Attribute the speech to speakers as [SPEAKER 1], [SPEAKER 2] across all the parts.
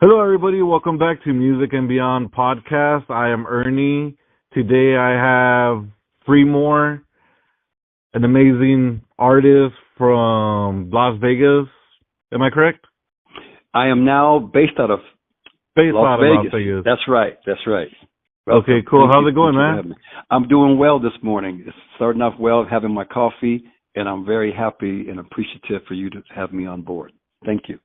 [SPEAKER 1] Hello, everybody. Welcome back to Music and Beyond podcast. I am Ernie. Today I have Freemoor, an amazing artist from Las Vegas. Am I correct?
[SPEAKER 2] I am now based out of
[SPEAKER 1] Based
[SPEAKER 2] Las
[SPEAKER 1] out of Las
[SPEAKER 2] Vegas.
[SPEAKER 1] Vegas.
[SPEAKER 2] That's right. That's right.
[SPEAKER 1] Okay,
[SPEAKER 2] Welcome.
[SPEAKER 1] cool.
[SPEAKER 2] Thank
[SPEAKER 1] How's
[SPEAKER 2] you.
[SPEAKER 1] it going,
[SPEAKER 2] Thank you for
[SPEAKER 1] man?
[SPEAKER 2] having me. I'm doing well this morning. It's starting off well, having my coffee, and I'm very happy and appreciative for you to have me on board. Thank you.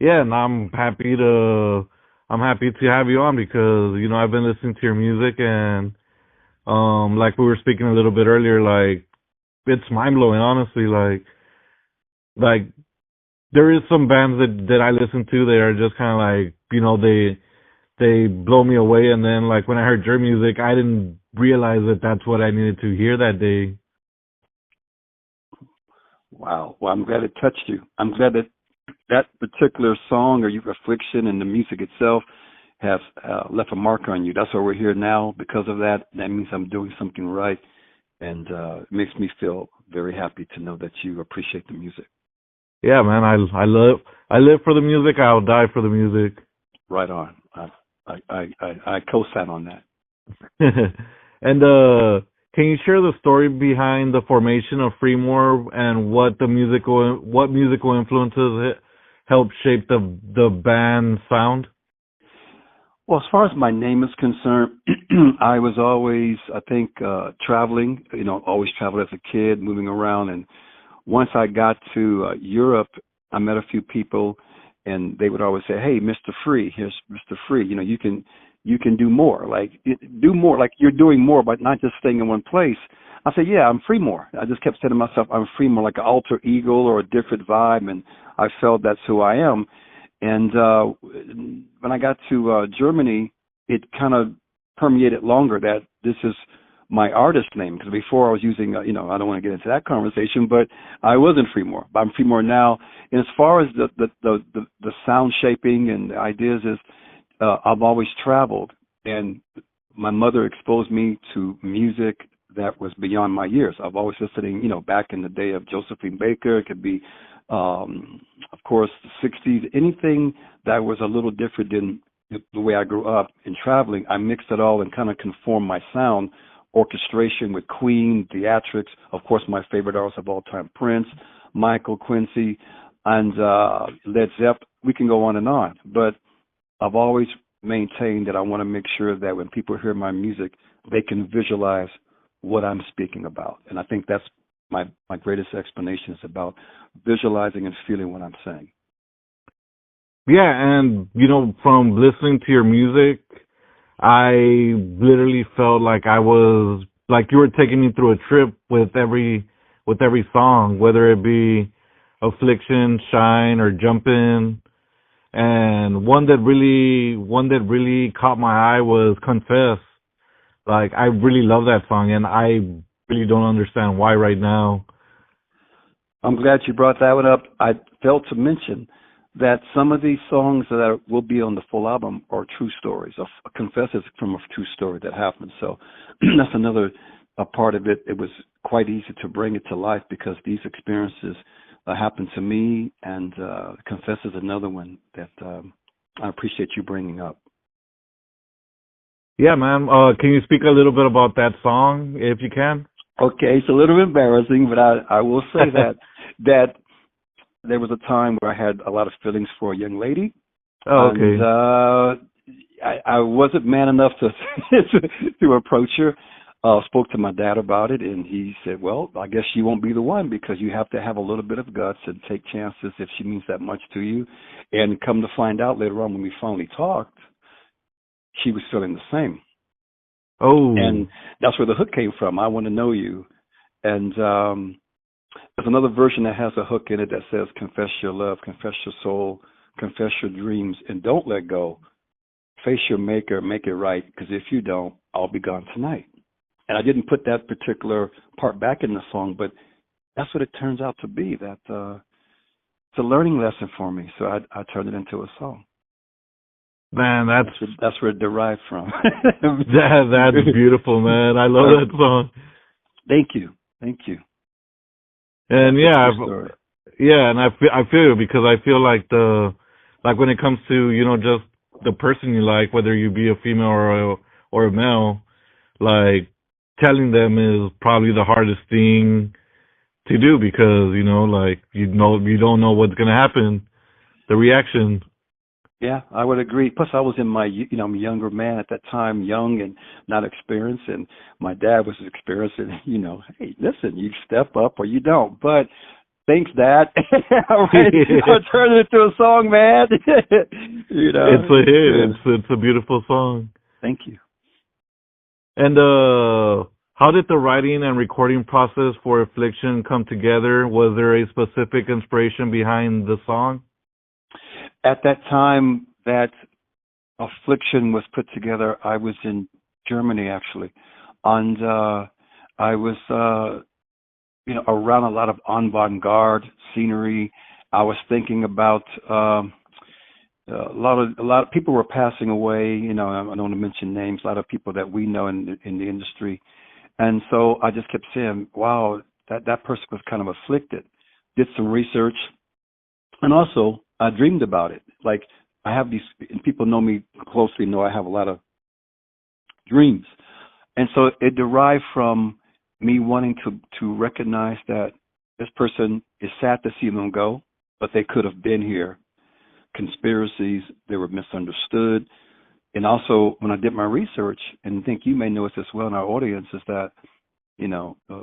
[SPEAKER 1] Yeah, and I'm happy to have you on because I've been listening to your music and like we were speaking a little bit earlier, like it's mind blowing, honestly. Like there is some bands that I listen to that are just kind of like they blow me away, and then like when I heard your music, I didn't realize that that's what I needed to hear that day.
[SPEAKER 2] Wow. Well, I'm glad it touched you. I'm glad that particular song or your Affliction and the music itself have left a mark on you. That's why we're here now. Because of that, that means I'm doing something right, and it makes me feel very happy to know that you appreciate the music.
[SPEAKER 1] Yeah, man, I live for the music. I'll die for the music.
[SPEAKER 2] Right on. I co-sign on that.
[SPEAKER 1] And can you share the story behind the formation of Freemoor and what musical influences helped shape the band sound?
[SPEAKER 2] Well, as far as my name is concerned, I was always, I think, traveling. Always traveled as a kid, moving around. And once I got to Europe, I met a few people, and they would always say, "Hey, Mr. Free, here's Mr. Free. You can do more. Do more. Like you're doing more, but not just staying in one place." I said, "Yeah, I'm Freemoor." I just kept saying to myself, "I'm Freemoor," like an alter ego or a different vibe, and I felt that's who I am. And when I got to Germany, it kind of permeated longer that this is my artist name, because before I was using, I don't want to get into that conversation, but I wasn't Freemoor. But I'm Freemoor now. And as far as the sound shaping and the ideas is, I've always traveled, and my mother exposed me to music that was beyond my years. I've always listening, back in the day of Josephine Baker. It could be, of course, the 60s, anything that was a little different than the way I grew up in traveling. I mixed it all and kind of conformed my sound, orchestration with Queen, theatrics, of course, my favorite artists of all time, Prince, Michael, Quincy, and Led Zepp. We can go on, but I've always maintained that I want to make sure that when people hear my music, they can visualize what I'm speaking about. And I think that's my greatest explanation is about visualizing and feeling what I'm saying.
[SPEAKER 1] Yeah, and from listening to your music, I literally felt like I was like you were taking me through a trip with every song, whether it be Affliction, Shine, or Jumpin'. And one that really caught my eye was Confess. Like I really love that song, and I really don't understand why right now.
[SPEAKER 2] I'm glad you brought that one up. I failed to mention that some of these songs that will be on the full album are true stories. Confess is from a true story that happened. So that's another part of it. It was quite easy to bring it to life because these experiences happened to me, and Confess is another one that I appreciate you bringing up.
[SPEAKER 1] Yeah, man. Can you speak a little bit about that song, if you can?
[SPEAKER 2] Okay, it's a little embarrassing, but I will say that there was a time where I had a lot of feelings for a young lady.
[SPEAKER 1] Oh, okay.
[SPEAKER 2] And I wasn't man enough to to approach her. Spoke to my dad about it, and he said, "Well, I guess she won't be the one because you have to have a little bit of guts and take chances if she means that much to you." And come to find out later on when we finally talked, she was feeling the same.
[SPEAKER 1] Oh.
[SPEAKER 2] And that's where the hook came from. I want to know you. And there's another version that has a hook in it that says, "Confess your love, confess your soul, confess your dreams, and don't let go. Face your maker, make it right, because if you don't, I'll be gone tonight." And I didn't put that particular part back in the song, but that's what it turns out to be. That it's a learning lesson for me, so I turned it into a song.
[SPEAKER 1] Man,
[SPEAKER 2] that's where it derived from.
[SPEAKER 1] That's beautiful, man. I love that song.
[SPEAKER 2] Thank you.
[SPEAKER 1] And and I feel you because I feel like the like when it comes to, just the person you like, whether you be a female or a male, like telling them is probably the hardest thing to do because, like you don't know what's gonna happen, the reaction.
[SPEAKER 2] Yeah, I would agree. Plus, I was in my, I'm a younger man at that time, young and not experienced, and my dad was experienced, and hey, listen, you step up or you don't. But thanks, Dad. All right, I'll turn it into a song, man.
[SPEAKER 1] It's a hit.
[SPEAKER 2] Yeah.
[SPEAKER 1] It's a beautiful song.
[SPEAKER 2] Thank you.
[SPEAKER 1] And how did the writing and recording process for Affliction come together? Was there a specific inspiration behind the song?
[SPEAKER 2] At that time that Affliction was put together, I was in Germany actually, and I was around a lot of avant-garde scenery. I was thinking about a lot of people were passing away. I don't want to mention names. A lot of people that we know in the industry, and so I just kept saying, "Wow, that person was kind of afflicted." Did some research, and also I dreamed about it. Like I have these, and people know me closely, know I have a lot of dreams, and so it derived from me wanting to recognize that this person is sad to see them go, but they could have been here. Conspiracies, they were misunderstood, and also when I did my research, and I think you may know this as well in our audience, is that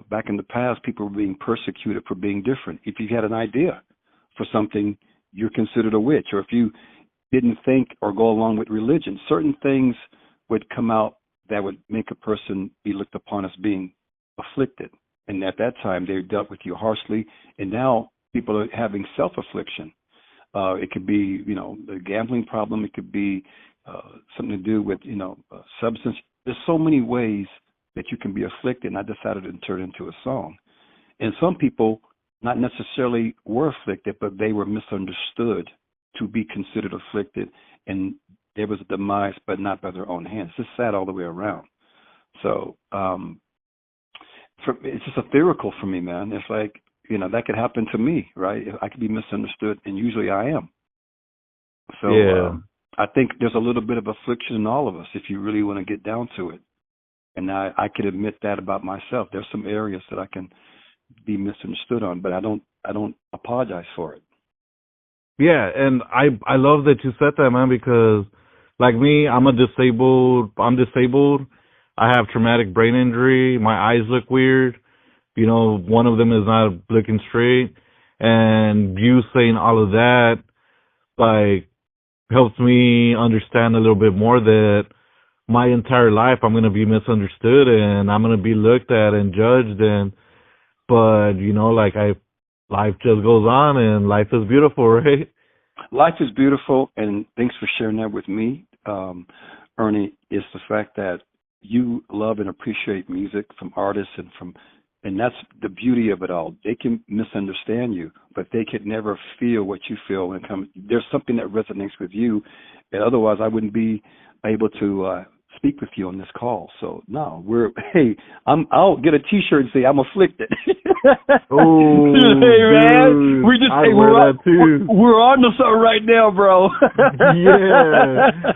[SPEAKER 2] back in the past, people were being persecuted for being different. If you had an idea for something, you're considered a witch, or if you didn't think or go along with religion, certain things would come out that would make a person be looked upon as being afflicted. And at that time, they dealt with you harshly. And now people are having self-affliction. It could be, a gambling problem. It could be something to do with, substance. There's so many ways that you can be afflicted. And I decided to turn it into a song. And some people not necessarily were afflicted, but they were misunderstood to be considered afflicted. And there was a demise, but not by their own hands. It's just sad all the way around. So it's just ethereal for me, man. It's like, that could happen to me, right? I could be misunderstood, and usually I am. So
[SPEAKER 1] yeah.
[SPEAKER 2] I think there's a little bit of affliction in all of us if you really want to get down to it. And I can admit that about myself. There's some areas that I can be misunderstood on, but I don't apologize for it.
[SPEAKER 1] Yeah, and I love that you said that, man, because like me, I'm disabled. I have traumatic brain injury. My eyes look weird. One of them is not looking straight. And you saying all of that, like, helps me understand a little bit more that my entire life I'm going to be misunderstood and I'm going to be looked at and judged. But, life just goes on and life is beautiful, right?
[SPEAKER 2] Life is beautiful, and thanks for sharing that with me, Ernie. Is the fact that you love and appreciate music from artists and that's the beauty of it all. They can misunderstand you, but they could never feel what you feel there's something that resonates with you, and otherwise I wouldn't be able to speak with you on this call. So no, I'll get a T-shirt and say I'm afflicted.
[SPEAKER 1] Oh,
[SPEAKER 2] hey man,
[SPEAKER 1] dude,
[SPEAKER 2] we're on to something right now, bro.
[SPEAKER 1] Yeah,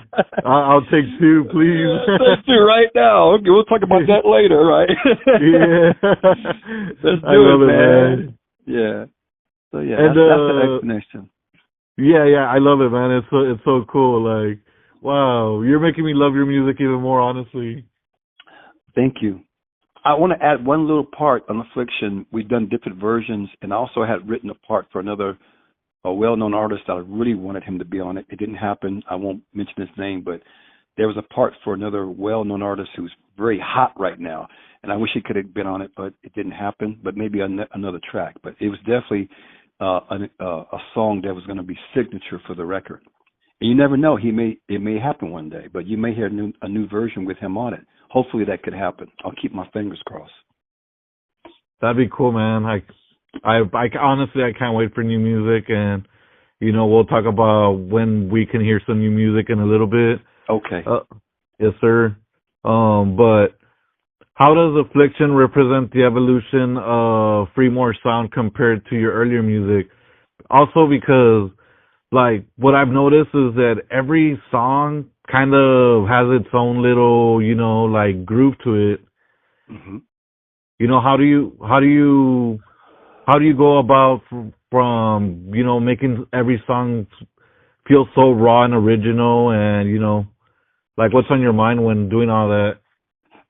[SPEAKER 1] I'll take two, please.
[SPEAKER 2] Let's do right now. Okay, we'll talk about that later, right?
[SPEAKER 1] Yeah,
[SPEAKER 2] let's
[SPEAKER 1] I
[SPEAKER 2] do
[SPEAKER 1] love
[SPEAKER 2] it, man. Yeah. So yeah,
[SPEAKER 1] and
[SPEAKER 2] that's the explanation.
[SPEAKER 1] Yeah, I love it, man. It's so cool. Like, wow, you're making me love your music even more, honestly.
[SPEAKER 2] Thank you. I want to add one little part on Affliction. We've done different versions, and I also had written a part for a well-known artist that I really wanted him to be on it. It didn't happen. I won't mention his name, but there was a part for another well-known artist who's very hot right now, and I wish he could have been on it, but it didn't happen. But maybe another track. But it was definitely a song that was going to be signature for the record. And you never know. It may happen one day, but you may hear a new version with him on it. Hopefully that could happen. I'll keep my fingers crossed.
[SPEAKER 1] That'd be cool, man. I honestly, I can't wait for new music, and we'll talk about when we can hear some new music in a little bit.
[SPEAKER 2] Okay.
[SPEAKER 1] Yes, sir. But how does Affliction represent the evolution of Freemoor sound compared to your earlier music? Also, because like what I've noticed is that every song kind of has its own little, like groove to it.
[SPEAKER 2] Hmm.
[SPEAKER 1] How do you go about from making every song feel so raw and original, and like what's on your mind when doing all that?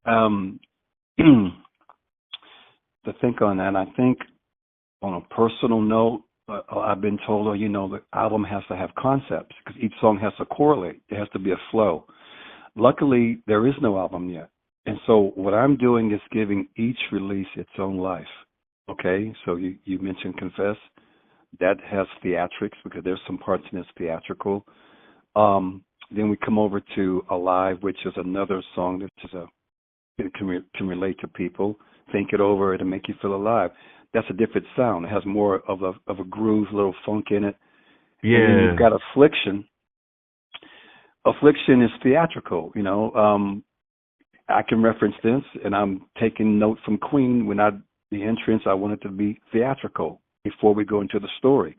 [SPEAKER 2] Um, to think on that, I think on a personal note, I've been told, the album has to have concepts because each song has to correlate. There has to be a flow. Luckily, there is no album yet. And so what I'm doing is giving each release its own life. Okay, so you mentioned Confess. That has theatrics because there's some parts in it's theatrical. Then we come over to Alive, which is another song that can relate to people. Think it over, it'll make you feel alive. That's a different sound. It has more of a groove, a little funk in it. And then you've
[SPEAKER 1] Yeah.
[SPEAKER 2] got Affliction. Affliction is theatrical. I can reference this, and I'm taking note from Queen. The entrance, I want it to be theatrical before we go into the story.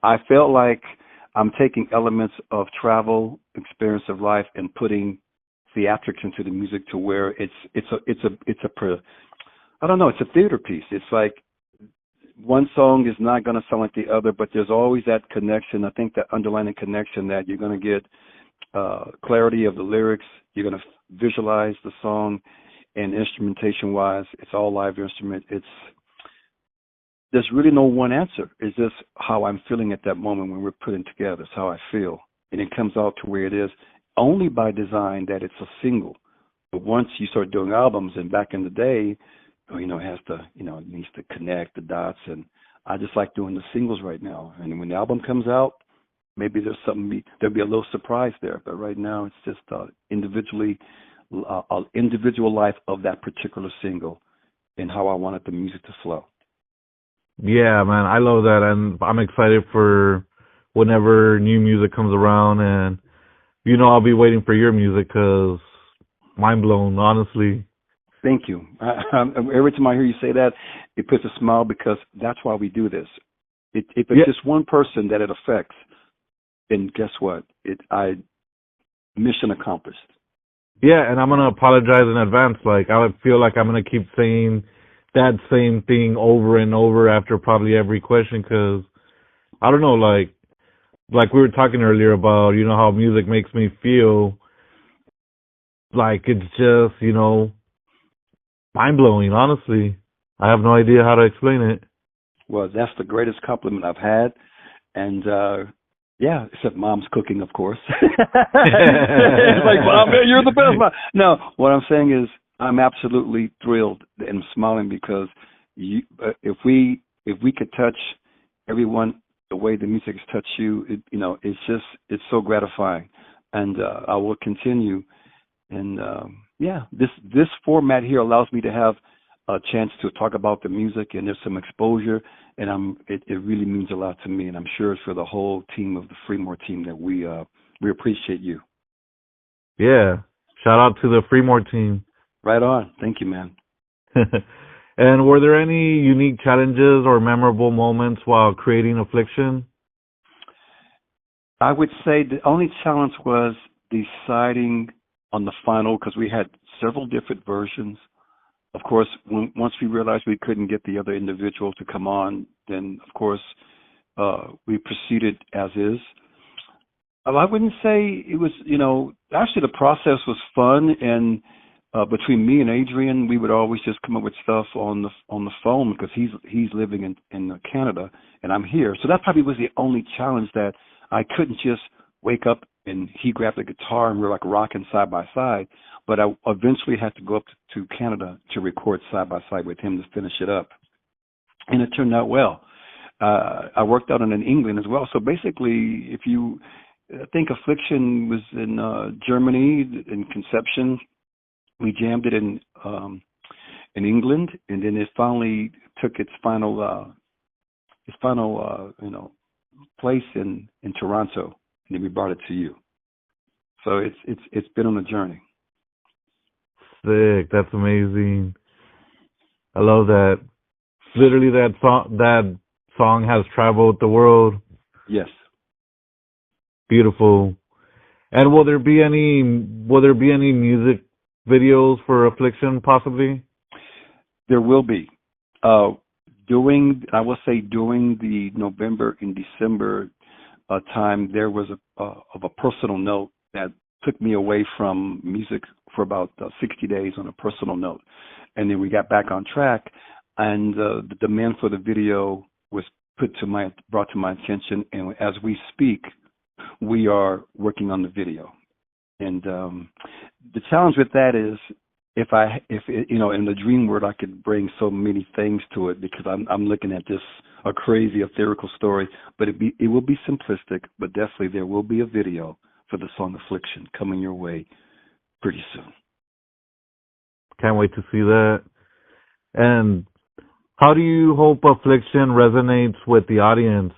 [SPEAKER 2] I felt like I'm taking elements of travel, experience of life, and putting theatrics into the music to where I don't know, it's a theater piece. It's like one song is not going to sound like the other, but there's always that connection. I think that underlying connection that you're going to get clarity of the lyrics. You're going to visualize the song, and instrumentation-wise, it's all live instrument. There's really no one answer. It's just how I'm feeling at that moment when we're putting together. It's how I feel, and it comes out to where it is only by design that it's a single. But once you start doing albums, and back in the day, it has to, it needs to connect the dots, and I just like doing the singles right now. And when the album comes out, maybe there'll be a little surprise there. But right now, it's just individual life of that particular single and how I wanted the music to flow.
[SPEAKER 1] Yeah, man, I love that, and I'm excited for whenever new music comes around, and I'll be waiting for your music because mind blown, honestly.
[SPEAKER 2] Thank you. Every time I hear you say that, it puts a smile because that's why we do this. If it's
[SPEAKER 1] Yeah,
[SPEAKER 2] just one person that it affects, then guess what? Mission accomplished.
[SPEAKER 1] yeah, and I'm gonna apologize in advance. Like I would feel like I'm gonna keep saying that same thing over and over after probably every question because I don't know, like we were talking earlier about how music makes me feel. Like it's just mind blowing. Honestly, I have no idea how to explain it.
[SPEAKER 2] Well, that's the greatest compliment I've had. And yeah, except mom's cooking, of course. It's like, Mom, man, you're the best mom. No, what I'm saying is I'm absolutely thrilled and smiling because if we could touch everyone the way the music has touched you, it's so gratifying. And I will continue. And yeah, this format here allows me to have a chance to talk about the music, and there's some exposure, and it really means a lot to me, and I'm sure it's for the whole team of the Freemoor team that we appreciate you.
[SPEAKER 1] Yeah, shout out to the Freemoor team.
[SPEAKER 2] Right on. Thank you, man.
[SPEAKER 1] And were there any unique challenges or memorable moments while creating Affliction?
[SPEAKER 2] I would say the only challenge was deciding on the final because we had several different versions. Of course, once we realized we couldn't get the other individual to come on, then of course we proceeded as is. I wouldn't say it was, actually the process was fun, and between me and Adrian, we would always just come up with stuff on the phone because he's living in Canada and I'm here, so that probably was the only challenge that I couldn't just wake up and he grabbed the guitar and we're like rocking side by side. But I eventually had to go up to Canada to record side by side with him to finish it up, and it turned out well. I worked out in England as well, so basically, I think Affliction was in Germany in conception. We jammed it in England, and then it finally took its final place in Toronto, and then we brought it to you. So it's been on a journey.
[SPEAKER 1] Sick, that's amazing. I love that. Literally, that song has traveled the world.
[SPEAKER 2] Yes.
[SPEAKER 1] Beautiful. And will there be any music videos for Affliction possibly?
[SPEAKER 2] There will be. I will say during the November and December time, there was of a personal note that took me away from music for about 60 days on a personal note. And then we got back on track, and the demand for the video was brought to my attention. And as we speak, we are working on the video. And the challenge with that is, if in the dream world I could bring so many things to it, because I'm looking at this a crazy ethereal story, but it will be simplistic, but definitely there will be a video for the song Affliction coming your way pretty soon.
[SPEAKER 1] Can't wait to see that. And how do you hope Affliction resonates with the audience?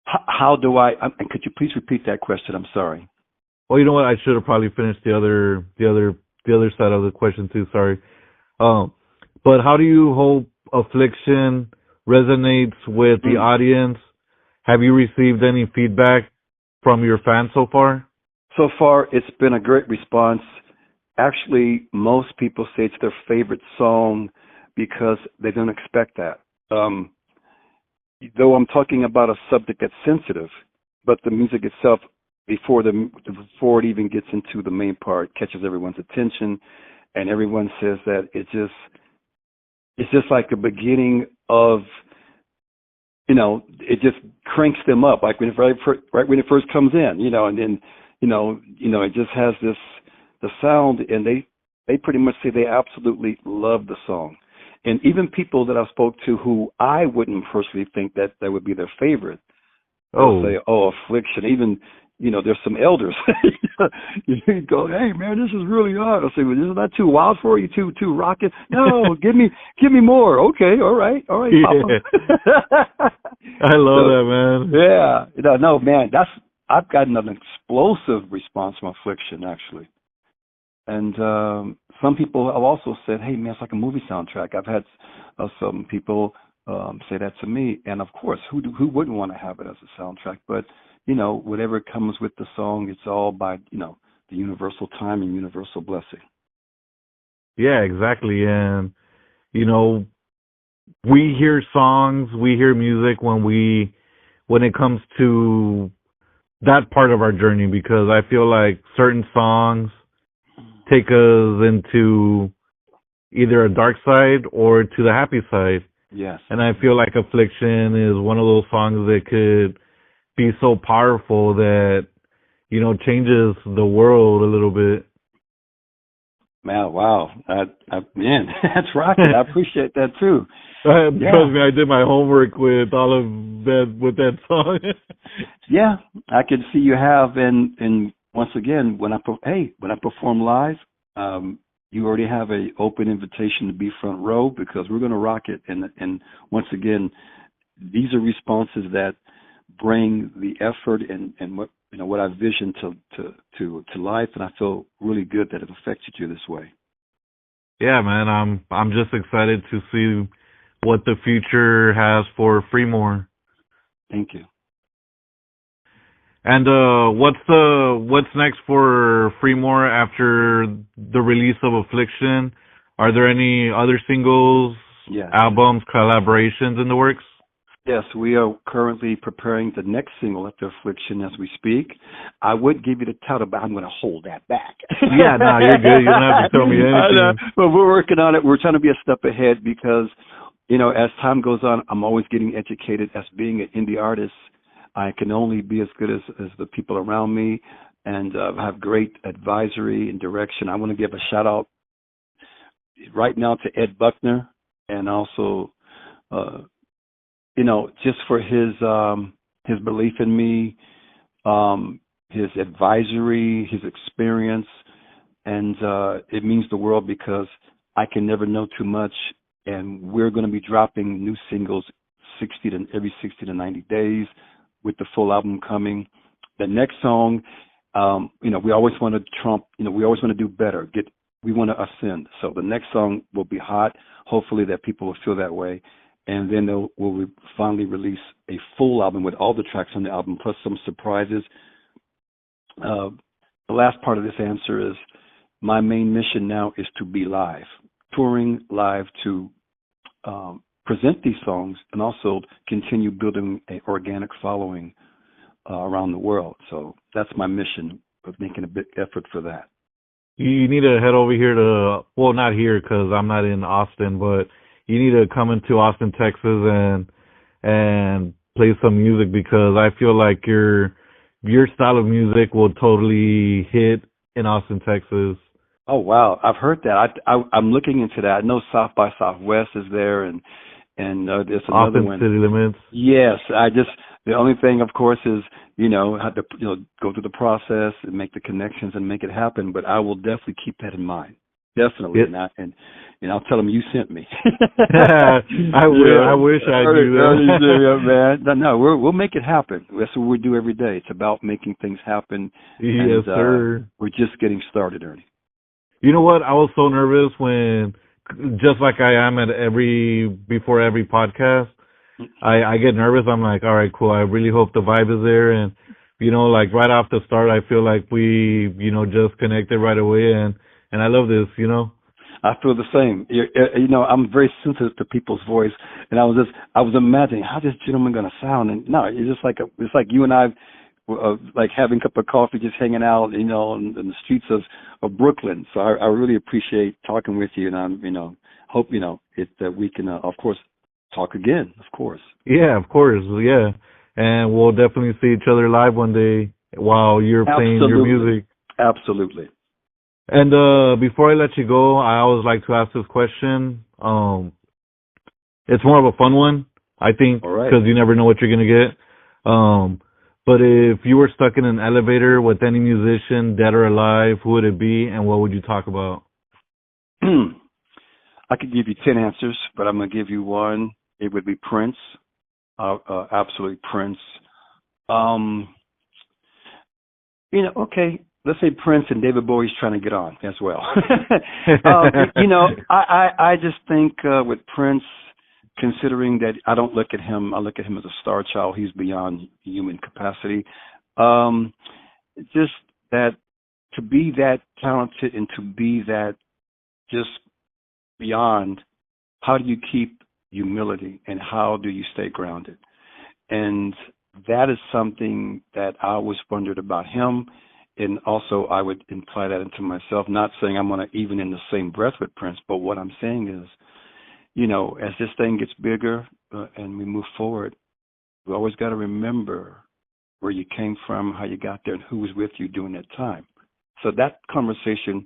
[SPEAKER 2] How do I? Could you please repeat that question? I'm sorry.
[SPEAKER 1] Well, you know what? I should have probably finished the other side of the question too. Sorry. But how do you hope Affliction resonates with the audience? Have you received any feedback from your fans so far?
[SPEAKER 2] So far, it's been a great response. Actually, most people say it's their favorite song because they don't expect that. Though I'm talking about a subject that's sensitive, but the music itself, before it even gets into the main part, catches everyone's attention, and everyone says that it's just like the beginning of, it just cranks them up, like right when it first comes in, and then it just has the sound, and they pretty much say they absolutely love the song. And even people that I spoke to who I wouldn't personally think that would be their favorite, they'll say, "Oh, Affliction." Even, there's some elders. You go, "Hey, man, this is really odd." I'll say, "Well, isn't that too wild for you? Too rocking?" "No, give me more." "Okay, all right, Papa."
[SPEAKER 1] I love that, man.
[SPEAKER 2] Yeah, no, man, I've gotten an explosive response from Affliction, actually. And some people have also said, "Hey, man, it's like a movie soundtrack." I've had some people say that to me, and of course, who wouldn't want to have it as a soundtrack? But whatever comes with the song, it's all by the universal time and universal blessing.
[SPEAKER 1] Yeah, exactly. And we hear songs, we hear music when it comes to that part of our journey, because I feel like certain songs take us into either a dark side or to the happy side.
[SPEAKER 2] Yes.
[SPEAKER 1] And I feel like Affliction is one of those songs that could be so powerful that, changes the world a little bit.
[SPEAKER 2] Man, wow. Man, that's rocking. I appreciate that too.
[SPEAKER 1] Trust me, I did my homework with all of that, with that song.
[SPEAKER 2] Yeah, I can see you have, and once again, when I perform live, you already have a open invitation to be front row, because we're going to rock it. And once again, these are responses that bring the effort and what I vision to life, and I feel really good that it affected you this way.
[SPEAKER 1] Yeah, man, I'm just excited to see what the future has for Freemoor.
[SPEAKER 2] Thank you.
[SPEAKER 1] And what's next for Freemoor after the release of Affliction? Are there any other singles, albums, collaborations in the works?
[SPEAKER 2] Yes, we are currently preparing the next single after Affliction as we speak. I would give you the title, but I'm going to hold that back.
[SPEAKER 1] Yeah, no, you're good. You don't have to tell me anything.
[SPEAKER 2] But we're working on it. We're trying to be a step ahead because, as time goes on, I'm always getting educated. As being an indie artist, I can only be as good as the people around me, and have great advisory and direction. I want to give a shout out right now to Ed Buckner, and also just for his belief in me, his advisory, his experience, and it means the world, because I can never know too much, and we're going to be dropping new singles every 60 to 90 days, with the full album coming. The next song, we always want to trump, we always want to do better. We want to ascend. So the next song will be hot. Hopefully that people will feel that way. and then we'll finally release a full album with all the tracks on the album, plus some surprises. The last part of this answer is my main mission now is to be live, touring live to present these songs and also continue building an organic following around the world. So that's my mission, of making a big effort for that.
[SPEAKER 1] You need to head over here to, well, not here because I'm not in Austin, but you need to come into Austin, Texas, and play some music, because I feel like your style of music will totally hit in Austin, Texas.
[SPEAKER 2] Oh wow, I've heard that. I'm looking into that. I know South by Southwest is there, and there's another
[SPEAKER 1] Austin
[SPEAKER 2] one.
[SPEAKER 1] City Limits.
[SPEAKER 2] Yes, the only thing, of course, is have to go through the process and make the connections and make it happen. But I will definitely keep that in mind. Definitely, and I'll tell them you sent me.
[SPEAKER 1] I wish I knew that.
[SPEAKER 2] Man. No, we'll make it happen. That's what we do every day. It's about making things happen.
[SPEAKER 1] Yes, sir.
[SPEAKER 2] We're just getting started, Ernie.
[SPEAKER 1] You know what? I was so nervous when, just like I am before every podcast, I get nervous. I'm like, all right, cool. I really hope the vibe is there. And, like right off the start, I feel like we, just connected right away. And I love this,
[SPEAKER 2] I feel the same. I'm very sensitive to people's voice, and I was imagining how this gentleman going to sound. And no, it's like you and I, like having a cup of coffee, just hanging out, in the streets of Brooklyn. So I really appreciate talking with you, and I'm, hope that we can, of course, talk again. Of course.
[SPEAKER 1] Yeah, of course. Yeah, and we'll definitely see each other live one day while you're playing your music.
[SPEAKER 2] Absolutely.
[SPEAKER 1] And before I let you go, I always like to ask this question. It's more of a fun one, I think, because you never know what you're going to get. But if you were stuck in an elevator with any musician, dead or alive, who would it be, and what would you talk about?
[SPEAKER 2] I could give you 10 answers, but I'm going to give you one. It would be Prince, absolutely Prince. Okay. Let's say Prince and David Bowie's trying to get on as well. I just think with Prince, considering that I don't look at him, I look at him as a star child. He's beyond human capacity. Just that to be that talented and to be that just beyond, how do you keep humility and how do you stay grounded? And that is something that I always wondered about him. And also, I would imply that into myself, not saying I'm going to even in the same breath with Prince, but what I'm saying is, as this thing gets bigger and we move forward, we always got to remember where you came from, how you got there, and who was with you during that time. So that conversation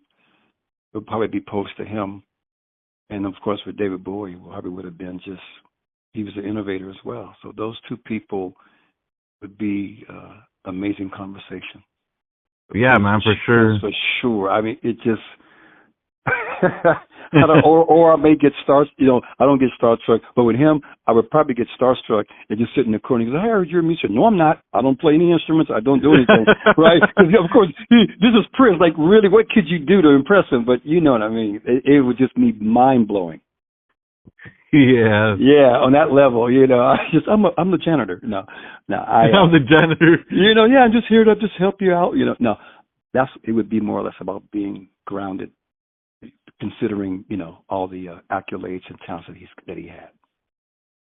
[SPEAKER 2] would probably be posed to him. And, of course, with David Bowie, probably would have been he was an innovator as well. So those two people would be amazing conversation.
[SPEAKER 1] Yeah, man, for sure.
[SPEAKER 2] For sure. I mean, it just, or I may get I don't get starstruck, but with him, I would probably get starstruck and just sit in the corner and go, hey, I heard you're a musician. No, I'm not. I don't play any instruments. I don't do anything, right? Because, of course, this is Prince. Like, really, what could you do to impress him? But you know what I mean. It would just be mind-blowing.
[SPEAKER 1] Yeah.
[SPEAKER 2] Yeah, on that level, I'm the janitor. No,
[SPEAKER 1] I'm the janitor.
[SPEAKER 2] I'm just here to just help you out. No, it would be more or less about being grounded, considering all the accolades and talents that he had.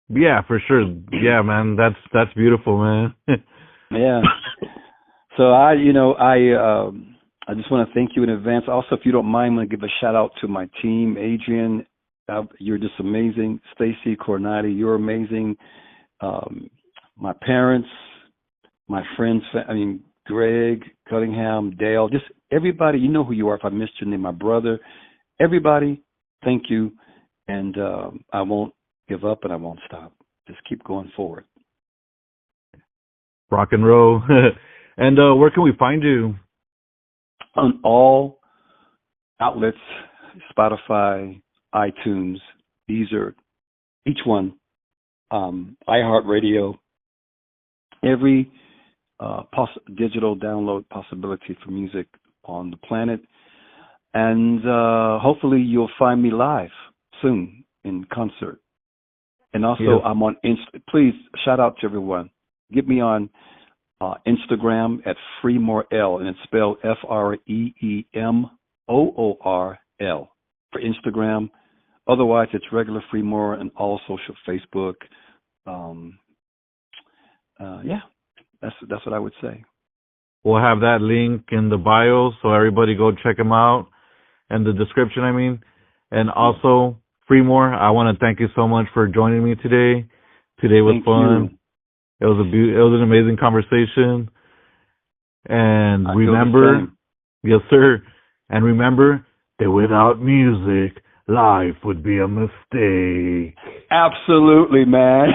[SPEAKER 1] Yeah, for sure. Yeah, man, that's beautiful, man.
[SPEAKER 2] Yeah. So I just want to thank you in advance. Also, if you don't mind, I'm going to give a shout out to my team, Adrian. You're just amazing. Stacy, Cornati, you're amazing. My parents, my friends, Greg, Cunningham, Dale, just everybody, you know who you are. If I missed your name, my brother, everybody, thank you. And I won't give up and I won't stop. Just keep going forward.
[SPEAKER 1] Rock and roll. And where can we find you?
[SPEAKER 2] On all outlets, Spotify, iTunes, Deezer, each one, iHeartRadio, every digital download possibility for music on the planet. And hopefully you'll find me live soon in concert. And also,
[SPEAKER 1] Yes.
[SPEAKER 2] I'm on please shout out to everyone. Get me on Instagram at Freemoor L, and it's spelled FREEMOORL for Instagram. Otherwise, it's regular Freemoor and all social Facebook. Yeah, that's what I would say.
[SPEAKER 1] We'll have that link in the bio, so everybody go check him out, and the description, I mean. And also, Freemoor, I want to thank you so much for joining me today. Today was
[SPEAKER 2] Thank
[SPEAKER 1] fun.
[SPEAKER 2] you.
[SPEAKER 1] It was an amazing conversation. And
[SPEAKER 2] I feel the
[SPEAKER 1] remember,
[SPEAKER 2] same.
[SPEAKER 1] yes sir, and remember that without music, life would be a mistake.
[SPEAKER 2] Absolutely, man.